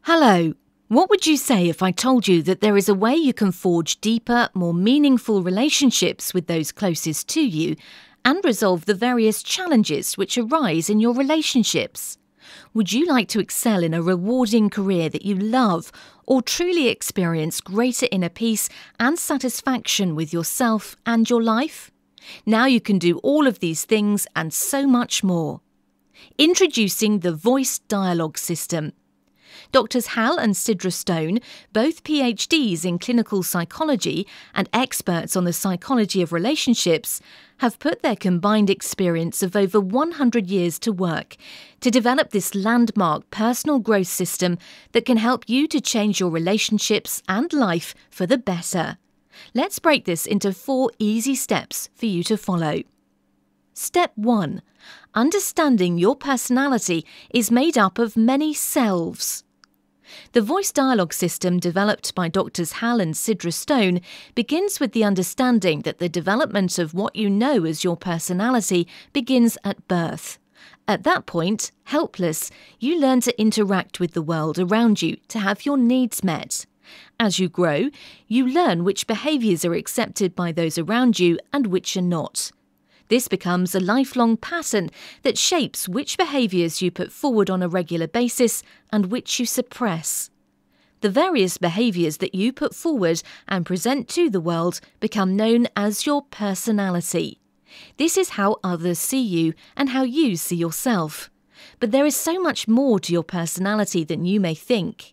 Hello. What would you say if I told you that there is a way you can forge deeper, more meaningful relationships with those closest to you and resolve the various challenges which arise in your relationships? Would you like to excel in a rewarding career that you love or truly experience greater inner peace and satisfaction with yourself and your life? Now you can do all of these things and so much more. Introducing the Voice Dialogue System. Doctors Hal and Sidra Stone, both PhDs in clinical psychology and experts on the psychology of relationships, have put their combined experience of over 100 years to work to develop this landmark personal growth system that can help you to change your relationships and life for the better. Let's break this into 4 easy steps for you to follow. Step 1. Understanding your personality is made up of many selves. The voice dialogue system developed by Doctors Hal and Sidra Stone begins with the understanding that the development of what you know as your personality begins at birth. At that point, helpless, you learn to interact with the world around you to have your needs met. As you grow, you learn which behaviours are accepted by those around you and which are not. This becomes a lifelong pattern that shapes which behaviours you put forward on a regular basis and which you suppress. The various behaviours that you put forward and present to the world become known as your personality. This is how others see you and how you see yourself. But there is so much more to your personality than you may think.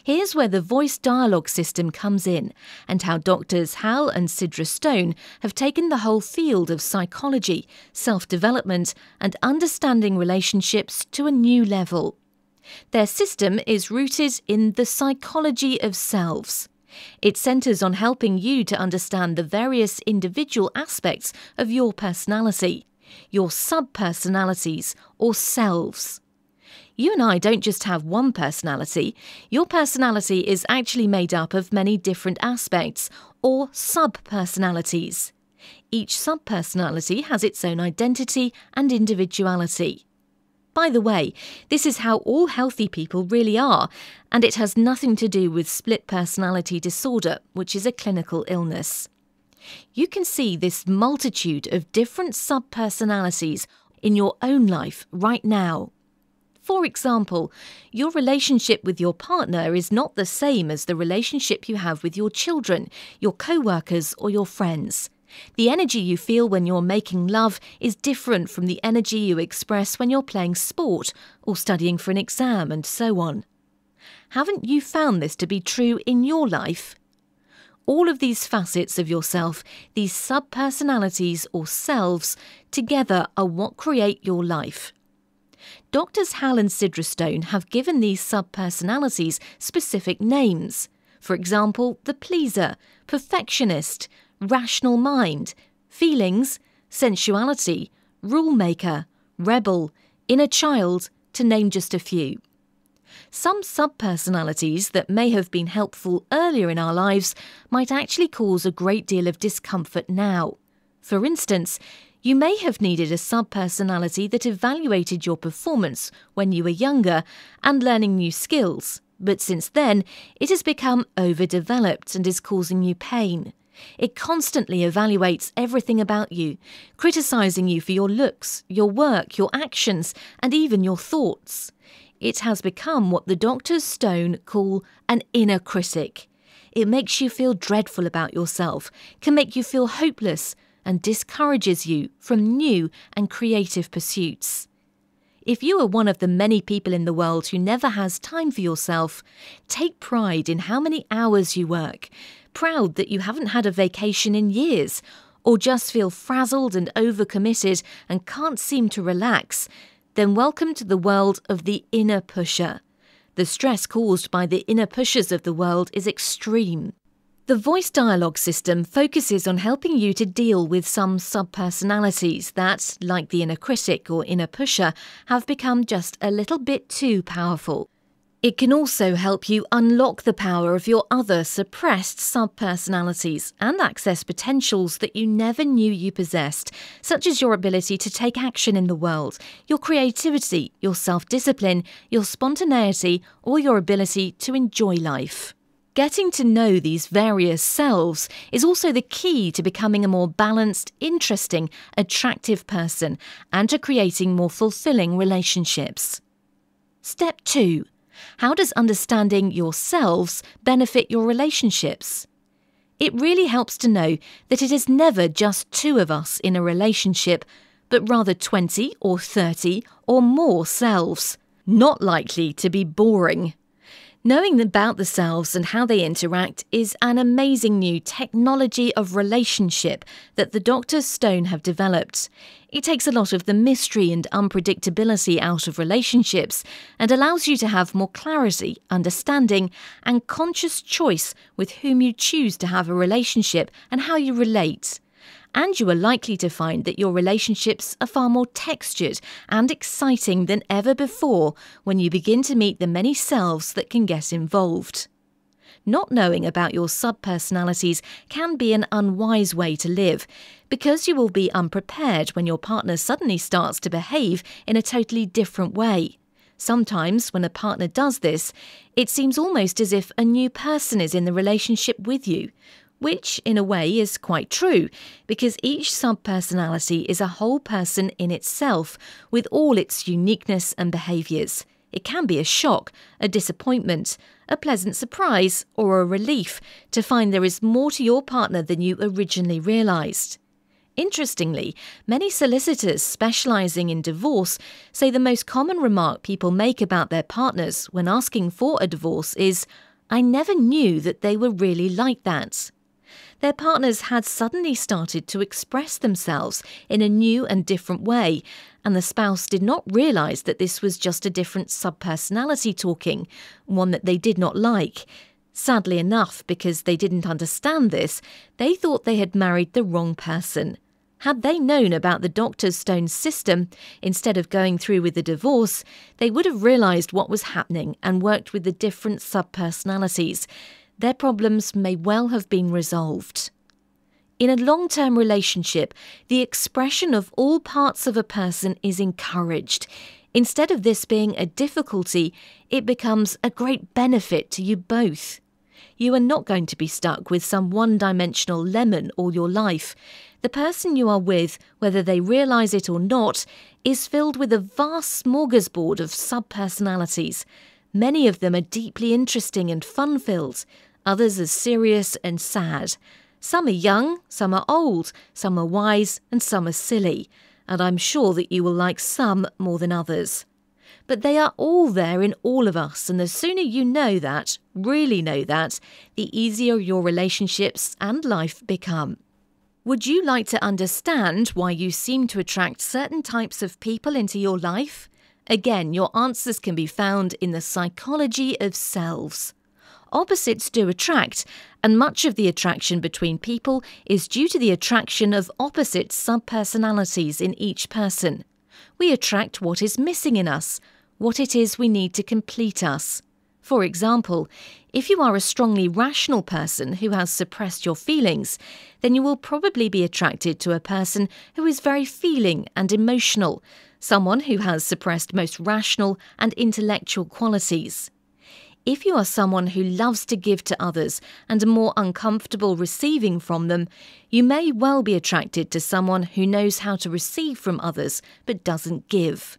Here's where the voice dialogue system comes in and how Doctors Hal and Sidra Stone have taken the whole field of psychology, self-development and understanding relationships to a new level. Their system is rooted in the psychology of selves. It centres on helping you to understand the various individual aspects of your personality, your sub-personalities or selves. You and I don't just have one personality. Your personality is actually made up of many different aspects, or sub-personalities. Each sub-personality has its own identity and individuality. By the way, this is how all healthy people really are, and it has nothing to do with split personality disorder, which is a clinical illness. You can see this multitude of different sub-personalities in your own life right now. For example, your relationship with your partner is not the same as the relationship you have with your children, your co-workers or your friends. The energy you feel when you're making love is different from the energy you express when you're playing sport or studying for an exam and so on. Haven't you found this to be true in your life? All of these facets of yourself, these sub-personalities or selves, together are what create your life. Doctors Hal and Sidra Stone have given these sub-personalities specific names. For example, the pleaser, perfectionist, rational mind, feelings, sensuality, rule maker, rebel, inner child, to name just a few. Some sub-personalities that may have been helpful earlier in our lives might actually cause a great deal of discomfort now. For instance, you may have needed a sub-personality that evaluated your performance when you were younger and learning new skills, but since then it has become overdeveloped and is causing you pain. It constantly evaluates everything about you, criticising you for your looks, your work, your actions, and even your thoughts. It has become what the Doctors Stone call an inner critic. It makes you feel dreadful about yourself, can make you feel hopeless, and discourages you from new and creative pursuits. If you are one of the many people in the world who never has time for yourself, take pride in how many hours you work, proud that you haven't had a vacation in years, or just feel frazzled and overcommitted and can't seem to relax, then welcome to the world of the inner pusher. The stress caused by the inner pushers of the world is extreme. The voice dialogue system focuses on helping you to deal with some sub-personalities that, like the inner critic or inner pusher, have become just a little bit too powerful. It can also help you unlock the power of your other suppressed subpersonalities and access potentials that you never knew you possessed, such as your ability to take action in the world, your creativity, your self-discipline, your spontaneity, or your ability to enjoy life. Getting to know these various selves is also the key to becoming a more balanced, interesting, attractive person and to creating more fulfilling relationships. Step 2. How does understanding yourselves benefit your relationships? It really helps to know that it is never just two of us in a relationship, but rather 20 or 30 or more selves. Not likely to be boring. Knowing about the selves and how they interact is an amazing new technology of relationship that the Dr. Stone have developed. It takes a lot of the mystery and unpredictability out of relationships and allows you to have more clarity, understanding, and conscious choice with whom you choose to have a relationship and how you relate. And you are likely to find that your relationships are far more textured and exciting than ever before when you begin to meet the many selves that can get involved. Not knowing about your subpersonalities can be an unwise way to live, because you will be unprepared when your partner suddenly starts to behave in a totally different way. Sometimes, when a partner does this, it seems almost as if a new person is in the relationship with you, which, in a way, is quite true, because each subpersonality is a whole person in itself, with all its uniqueness and behaviours. It can be a shock, a disappointment, a pleasant surprise, or a relief to find there is more to your partner than you originally realised. Interestingly, many solicitors specialising in divorce say the most common remark people make about their partners when asking for a divorce is, "I never knew that they were really like that." Their partners had suddenly started to express themselves in a new and different way, and the spouse did not realise that this was just a different subpersonality talking, one that they did not like. Sadly enough, because they didn't understand this, they thought they had married the wrong person. Had they known about the Dr. Stone system, instead of going through with the divorce, they would have realised what was happening and worked with the different subpersonalities. Their problems may well have been resolved. In a long-term relationship, the expression of all parts of a person is encouraged. Instead of this being a difficulty, it becomes a great benefit to you both. You are not going to be stuck with some one-dimensional lemon all your life. The person you are with, whether they realise it or not, is filled with a vast smorgasbord of sub-personalities. Many of them are deeply interesting and fun-filled, others are serious and sad. Some are young, some are old, some are wise, and some are silly, and I'm sure that you will like some more than others. But they are all there in all of us, and the sooner you know that, really know that, the easier your relationships and life become. Would you like to understand why you seem to attract certain types of people into your life? Again, your answers can be found in the psychology of selves. Opposites do attract, and much of the attraction between people is due to the attraction of opposite subpersonalities in each person. We attract what is missing in us, what it is we need to complete us. For example, if you are a strongly rational person who has suppressed your feelings, then you will probably be attracted to a person who is very feeling and emotional, someone who has suppressed most rational and intellectual qualities. If you are someone who loves to give to others and are more uncomfortable receiving from them, you may well be attracted to someone who knows how to receive from others but doesn't give.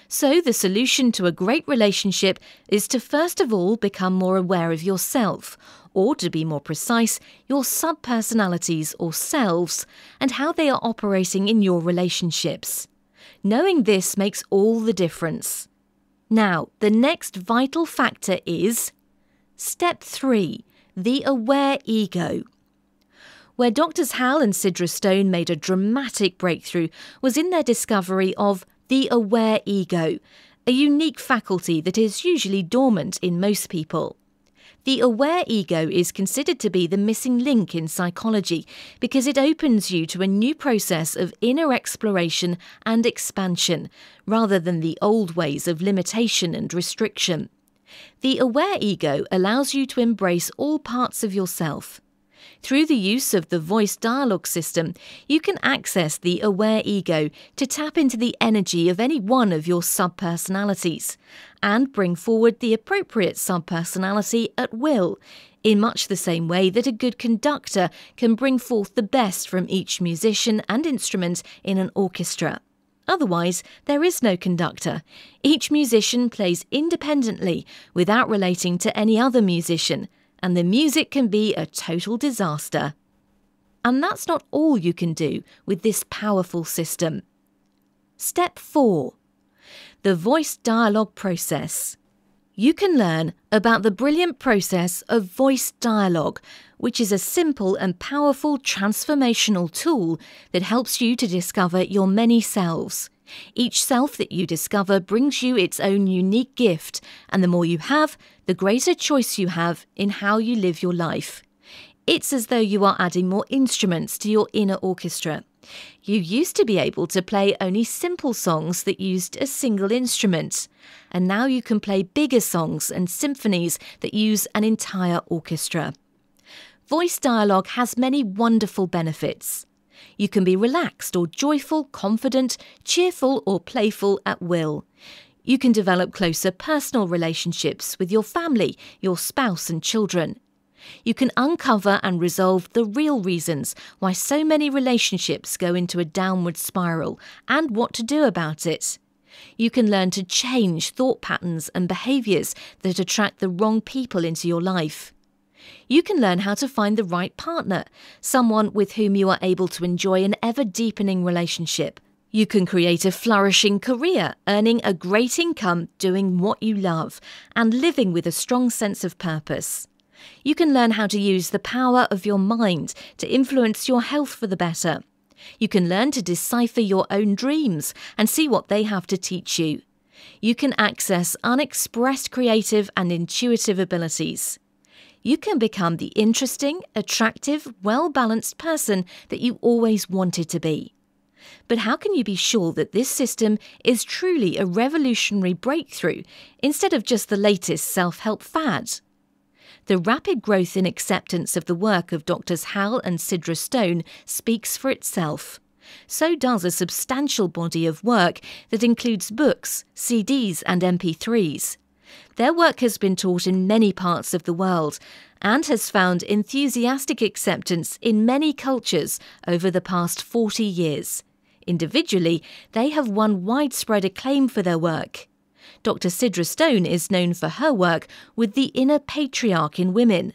So the solution to a great relationship is to first of all become more aware of yourself, or to be more precise, your subpersonalities or selves, and how they are operating in your relationships. Knowing this makes all the difference. Now, the next vital factor is Step 3, the aware ego. Where Drs. Hal and Sidra Stone made a dramatic breakthrough was in their discovery of the aware ego, a unique faculty that is usually dormant in most people. The aware ego is considered to be the missing link in psychology because it opens you to a new process of inner exploration and expansion, rather than the old ways of limitation and restriction. The aware ego allows you to embrace all parts of yourself. Through the use of the voice dialogue system, you can access the aware ego to tap into the energy of any one of your subpersonalities and bring forward the appropriate subpersonality at will, in much the same way that a good conductor can bring forth the best from each musician and instrument in an orchestra. Otherwise, there is no conductor. Each musician plays independently without relating to any other musician, and the music can be a total disaster. And that's not all you can do with this powerful system. Step 4. The voice dialogue process. You can learn about the brilliant process of voice dialogue, which is a simple and powerful transformational tool that helps you to discover your many selves. Each self that you discover brings you its own unique gift, and the more you have, the greater choice you have in how you live your life. It's as though you are adding more instruments to your inner orchestra. You used to be able to play only simple songs that used a single instrument, and now you can play bigger songs and symphonies that use an entire orchestra. Voice dialogue has many wonderful benefits. You can be relaxed or joyful, confident, cheerful or playful at will. You can develop closer personal relationships with your family, your spouse and children. You can uncover and resolve the real reasons why so many relationships go into a downward spiral and what to do about it. You can learn to change thought patterns and behaviours that attract the wrong people into your life. You can learn how to find the right partner, someone with whom you are able to enjoy an ever-deepening relationship. You can create a flourishing career, earning a great income, doing what you love, and living with a strong sense of purpose. You can learn how to use the power of your mind to influence your health for the better. You can learn to decipher your own dreams and see what they have to teach you. You can access unexpressed creative and intuitive abilities. You can become the interesting, attractive, well-balanced person that you always wanted to be. But how can you be sure that this system is truly a revolutionary breakthrough instead of just the latest self-help fad? The rapid growth in acceptance of the work of Drs. Hal and Sidra Stone speaks for itself. So does a substantial body of work that includes books, CDs and MP3s. Their work has been taught in many parts of the world and has found enthusiastic acceptance in many cultures over the past 40 years. Individually, they have won widespread acclaim for their work. Dr. Sidra Stone is known for her work with the inner patriarch in women.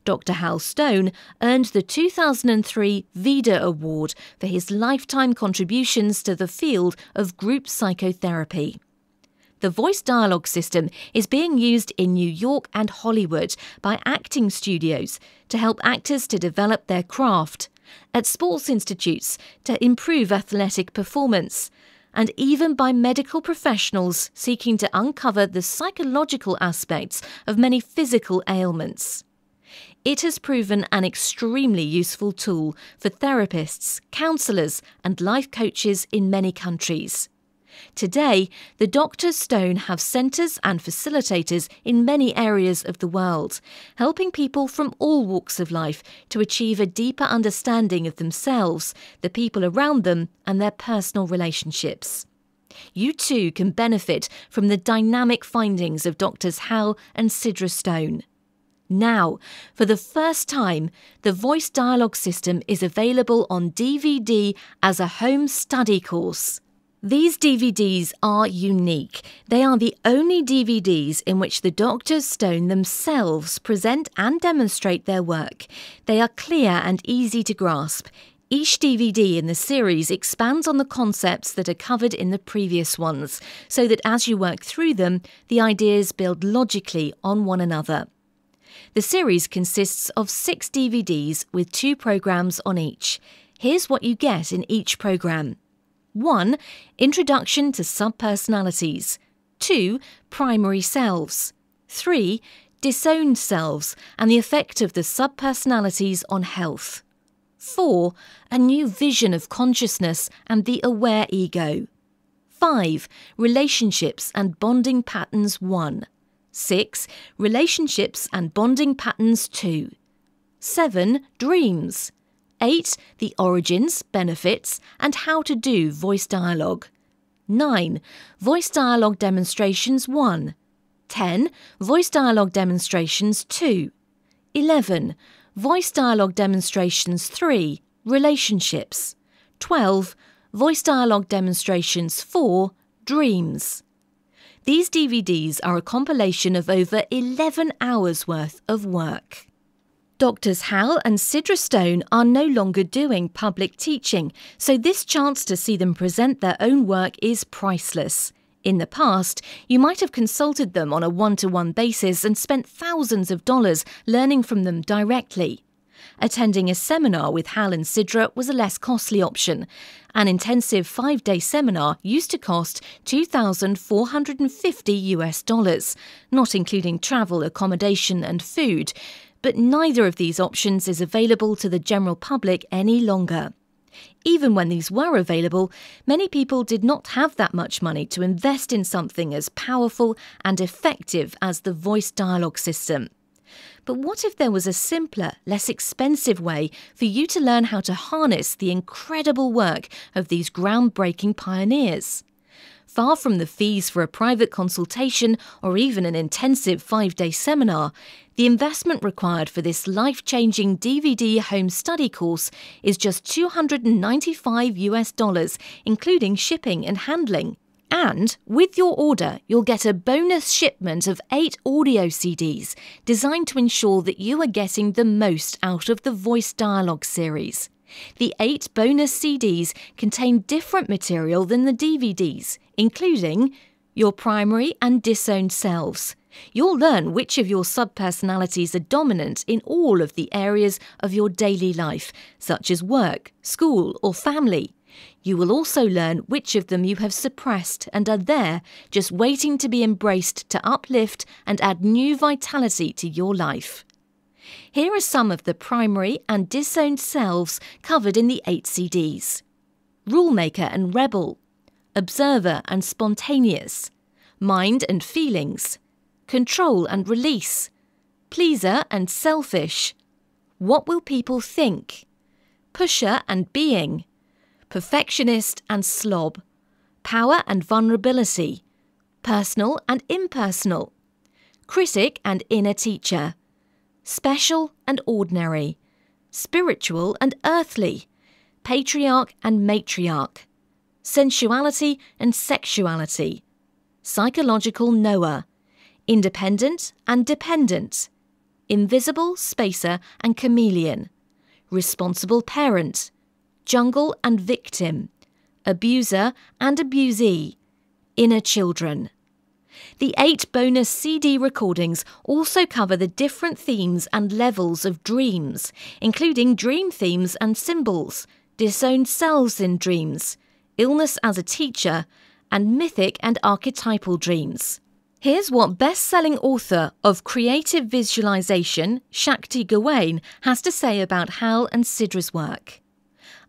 Dr. Hal Stone earned the 2003 Vida Award for his lifetime contributions to the field of group psychotherapy. The voice dialogue system is being used in New York and Hollywood by acting studios to help actors to develop their craft, at sports institutes to improve athletic performance, and even by medical professionals seeking to uncover the psychological aspects of many physical ailments. It has proven an extremely useful tool for therapists, counsellors and life coaches in many countries. Today, the Dr. Stone have centres and facilitators in many areas of the world, helping people from all walks of life to achieve a deeper understanding of themselves, the people around them and their personal relationships. You too can benefit from the dynamic findings of Drs. Hal and Sidra Stone. Now, for the first time, the voice dialogue system is available on DVD as a home study course. These DVDs are unique. They are the only DVDs in which the Drs. Stone themselves present and demonstrate their work. They are clear and easy to grasp. Each DVD in the series expands on the concepts that are covered in the previous ones, so that as you work through them, the ideas build logically on one another. The series consists of 6 DVDs with 2 programmes on each. Here's what you get in each programme. 1. Introduction to subpersonalities. 2. Primary selves. 3. Disowned selves and the effect of the subpersonalities on health. 4. A new vision of consciousness and the aware ego. 5. Relationships and bonding patterns 1. 6. Relationships and bonding patterns 2. 7. Dreams. 8. The origins, benefits, and how to do voice dialogue. 9. Voice dialogue demonstrations 1. 10. Voice dialogue demonstrations 2. 11. Voice dialogue demonstrations 3. Relationships. 12. Voice dialogue demonstrations 4. Dreams. These DVDs are a compilation of over 11 hours worth of work. Doctors Hal and Sidra Stone are no longer doing public teaching, so this chance to see them present their own work is priceless. In the past, you might have consulted them on a one-to-one basis and spent thousands of dollars learning from them directly. Attending a seminar with Hal and Sidra was a less costly option. An intensive 5-day seminar used to cost $2,450, not including travel, accommodation and food. But neither of these options is available to the general public any longer. Even when these were available, many people did not have that much money to invest in something as powerful and effective as the voice dialogue system. But what if there was a simpler, less expensive way for you to learn how to harness the incredible work of these groundbreaking pioneers? Far from the fees for a private consultation or even an intensive 5-day seminar, the investment required for this life-changing DVD home study course is just $295, including shipping and handling. And with your order, you'll get a bonus shipment of 8 audio CDs designed to ensure that you are getting the most out of the Voice Dialogue series. The 8 bonus CDs contain different material than the DVDs, including your primary and disowned selves. You'll learn which of your subpersonalities are dominant in all of the areas of your daily life, such as work, school, or family. You will also learn which of them you have suppressed and are there, just waiting to be embraced to uplift and add new vitality to your life. Here are some of the primary and disowned selves covered in the 8 CDs. Rulemaker and rebel, observer and spontaneous, mind and feelings, control and release, pleaser and selfish, what will people think, pusher and being, perfectionist and slob, power and vulnerability, personal and impersonal, critic and inner teacher, special and ordinary, spiritual and earthly, patriarch and matriarch, sensuality and sexuality, psychological knower, independent and dependent, invisible spacer and chameleon, responsible parent, jungle and victim, abuser and abusee, inner children. The 8 bonus CD recordings also cover the different themes and levels of dreams, including dream themes and symbols, disowned selves in dreams, illness as a teacher, and mythic and archetypal dreams. Here's what best-selling author of Creative Visualization, Shakti Gawain, has to say about Hal and Sidra's work.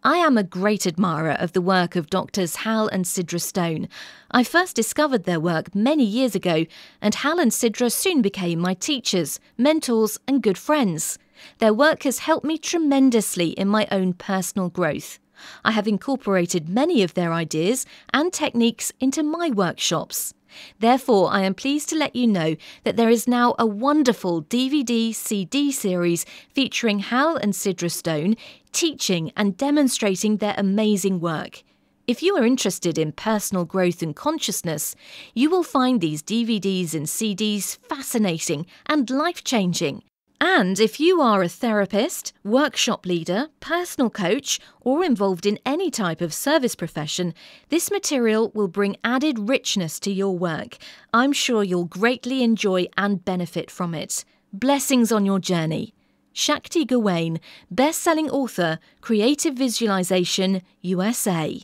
I am a great admirer of the work of Doctors Hal and Sidra Stone. I first discovered their work many years ago, and Hal and Sidra soon became my teachers, mentors, and good friends. Their work has helped me tremendously in my own personal growth. I have incorporated many of their ideas and techniques into my workshops. Therefore, I am pleased to let you know that there is now a wonderful DVD-CD series featuring Hal and Sidra Stone teaching and demonstrating their amazing work. If you are interested in personal growth and consciousness, you will find these DVDs and CDs fascinating and life-changing. And if you are a therapist, workshop leader, personal coach, or involved in any type of service profession, this material will bring added richness to your work. I'm sure you'll greatly enjoy and benefit from it. Blessings on your journey. Shakti Gawain, best-selling author, Creative Visualization, USA.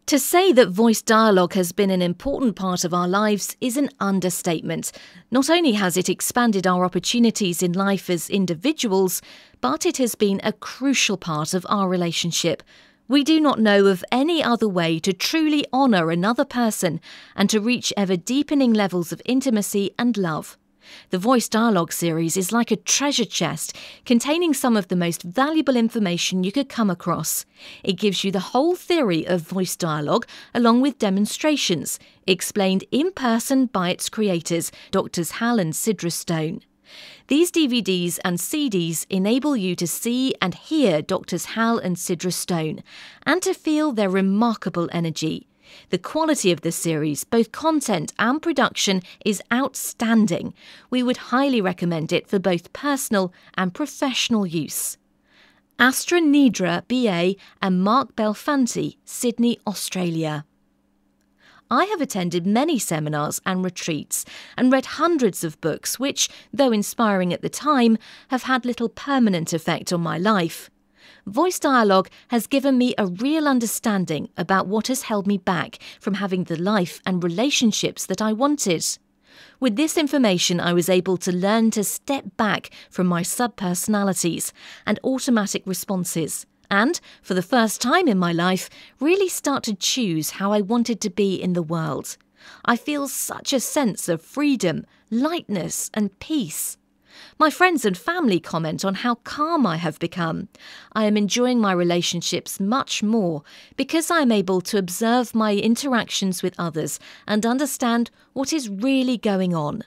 To say that voice dialogue has been an important part of our lives is an understatement. Not only has it expanded our opportunities in life as individuals, but it has been a crucial part of our relationship. We do not know of any other way to truly honour another person and to reach ever-deepening levels of intimacy and love. The Voice Dialogue series is like a treasure chest containing some of the most valuable information you could come across. It gives you the whole theory of voice dialogue along with demonstrations, explained in person by its creators, Drs. Hal and Sidra Stone. These DVDs and CDs enable you to see and hear Drs. Hal and Sidra Stone and to feel their remarkable energy. The quality of the series, both content and production, is outstanding. We would highly recommend it for both personal and professional use. Astra Nidra, BA and Mark Belfanti, Sydney, Australia. I have attended many seminars and retreats and read hundreds of books which, though inspiring at the time, have had little permanent effect on my life. Voice Dialogue has given me a real understanding about what has held me back from having the life and relationships that I wanted. With this information, I was able to learn to step back from my subpersonalities and automatic responses, and, for the first time in my life, really start to choose how I wanted to be in the world. I feel such a sense of freedom, lightness and peace. My friends and family comment on how calm I have become. I am enjoying my relationships much more because I am able to observe my interactions with others and understand what is really going on.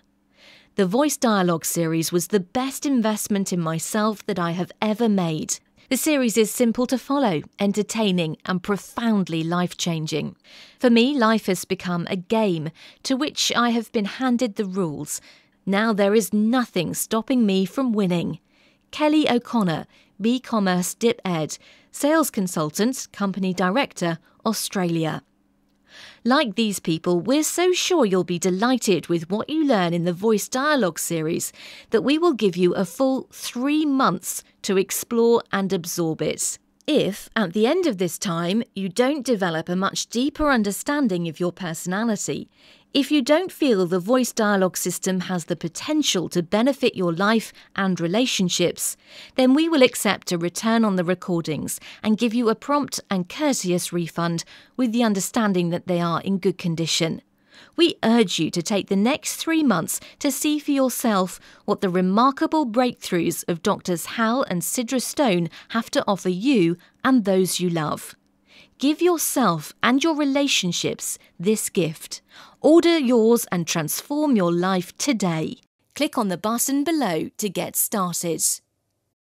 The Voice Dialogue series was the best investment in myself that I have ever made. The series is simple to follow, entertaining and profoundly life-changing. For me, life has become a game to which I have been handed the rules. Now there is nothing stopping me from winning. Kelly O'Connor, B-Commerce Dip Ed, Sales Consultant, Company Director, Australia. Like these people, we're so sure you'll be delighted with what you learn in the Voice Dialogue series that we will give you a full 3 months to explore and absorb it. If, at the end of this time, you don't develop a much deeper understanding of your personality, if you don't feel the Voice Dialogue system has the potential to benefit your life and relationships, then we will accept a return on the recordings and give you a prompt and courteous refund with the understanding that they are in good condition. We urge you to take the next 3 months to see for yourself what the remarkable breakthroughs of Drs. Hal and Sidra Stone have to offer you and those you love. Give yourself and your relationships this gift. Order yours and transform your life today. Click on the button below to get started.